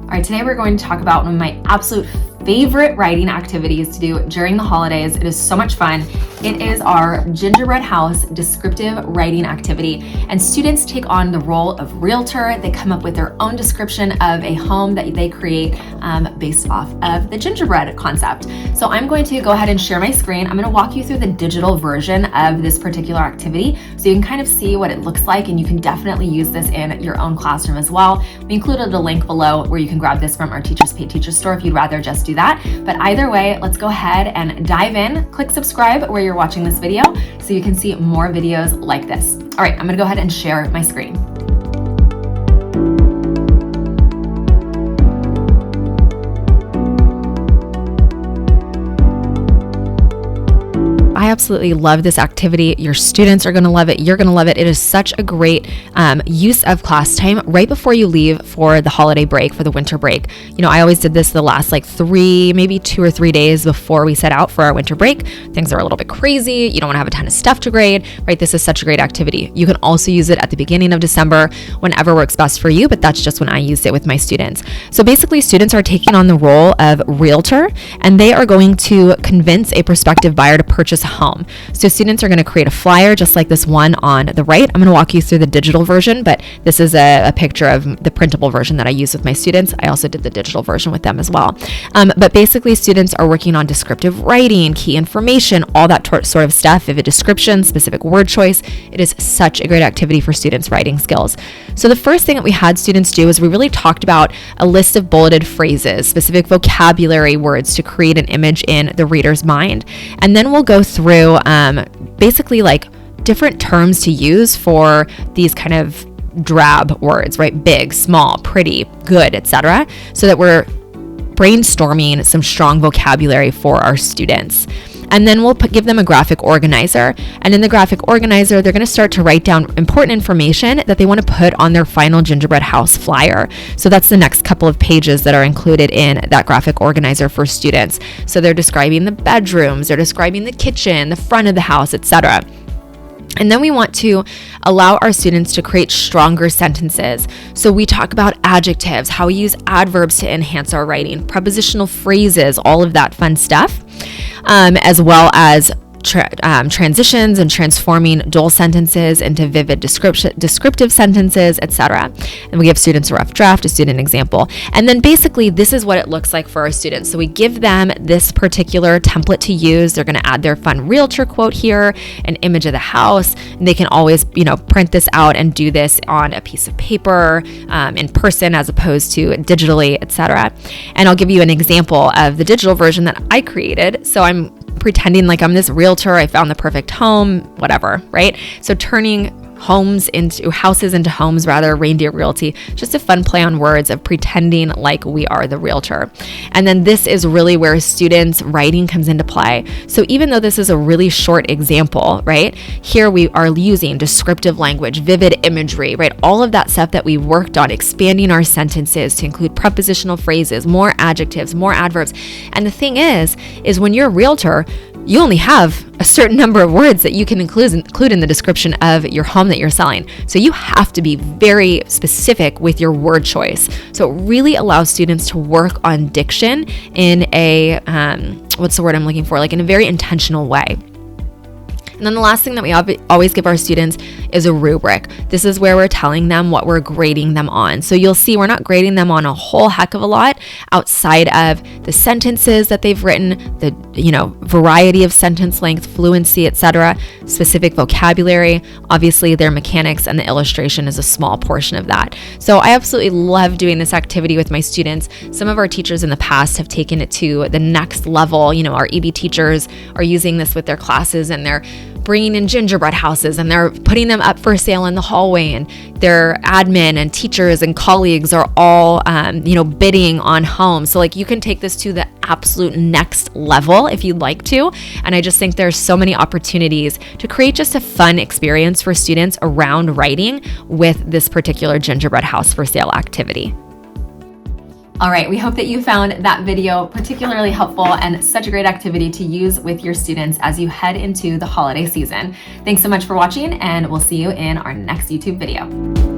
All right, today we're going to talk about one of my absolute favorite writing activities to do during the holidays. It is so much fun. It is our Gingerbread House descriptive writing activity, and students take on the role of realtor. They come up with their own description of a home that they create based off of the gingerbread concept. So I'm going to go ahead and share my screen. I'm going to walk you through the digital version of this particular activity so you can kind of see what it looks like, and you can definitely use this in your own classroom as well. We included a link below where you can grab this from our Teachers Pay Teachers store if you'd rather just do that. But either way, let's go ahead and dive in. Click subscribe where you're watching this video so you can see more videos like this. All right, I'm gonna go ahead and share my screen. I absolutely love this activity. Your students are going to love it. You're going to love it. It is such a great use of class time right before you leave for the holiday break, for the winter break. You know, I always did this the last maybe 2 or 3 days before we set out for our winter break. Things are a little bit crazy. You don't want to have a ton of stuff to grade, right? This is such a great activity. You can also use it at the beginning of December, whenever works best for you, but that's just when I used it with my students. So basically, students are taking on the role of realtor, and they are going to convince a prospective buyer to purchase a home. So students are going to create a flyer just like this one on the right. I'm going to walk you through the digital version, but this is a picture of the printable version that I use with my students. I also did the digital version with them as well. But basically, students are working on descriptive writing, key information, all that sort of stuff, vivid description, specific word choice. It is such a great activity for students' writing skills. So the first thing that we had students do is we really talked about a list of bulleted phrases, specific vocabulary words to create an image in the reader's mind. And then we'll go through basically like different terms to use for these kind of drab words, right? Big, small, pretty, good, etc. So that we're brainstorming some strong vocabulary for our students. And then we'll give them a graphic organizer. And in the graphic organizer, they're going to start to write down important information that they want to put on their final gingerbread house flyer. So that's the next couple of pages that are included in that graphic organizer for students. So they're describing the bedrooms, they're describing the kitchen, the front of the house, etc. And then we want to allow our students to create stronger sentences. So we talk about adjectives, how we use adverbs to enhance our writing, prepositional phrases, all of that fun stuff, as well as transitions and transforming dull sentences into vivid descriptive sentences, etc. And we give students a rough draft, a student example. And then basically this is what it looks like for our students. So we give them this particular template to use. They're going to add their fun realtor quote here, an image of the house. And they can always, print this out and do this on a piece of paper in person as opposed to digitally, etc. And I'll give you an example of the digital version that I created. So I'm pretending like I'm this realtor, I found the perfect home, whatever, right? So turning houses into homes, rather, reindeer realty, just a fun play on words of pretending like we are the realtor. And then this is really where students' writing comes into play. So even though this is a really short example, right? Here we are using descriptive language, vivid imagery, right? All of that stuff that we worked on, expanding our sentences to include prepositional phrases, more adjectives, more adverbs. And the thing is when you're a realtor, you only have a certain number of words that you can include in the description of your home that you're selling. So you have to be very specific with your word choice. So it really allows students to work on diction in a, what's the word I'm looking for? Like in a very intentional way. And then the last thing that we always give our students is a rubric. This is where we're telling them what we're grading them on. So you'll see we're not grading them on a whole heck of a lot outside of the sentences that they've written, the variety of sentence length, fluency, etc., specific vocabulary. Obviously, their mechanics and the illustration is a small portion of that. So I absolutely love doing this activity with my students. Some of our teachers in the past have taken it to the next level. Our EB teachers are using this with their classes, and they're bringing in gingerbread houses and they're putting them up for sale in the hallway, and their admin and teachers and colleagues are all bidding on homes. So you can take this to the absolute next level if you'd like to. And I just think there's so many opportunities to create just a fun experience for students around writing with this particular gingerbread house for sale activity. All right, we hope that you found that video particularly helpful and such a great activity to use with your students as you head into the holiday season. Thanks so much for watching, and we'll see you in our next YouTube video.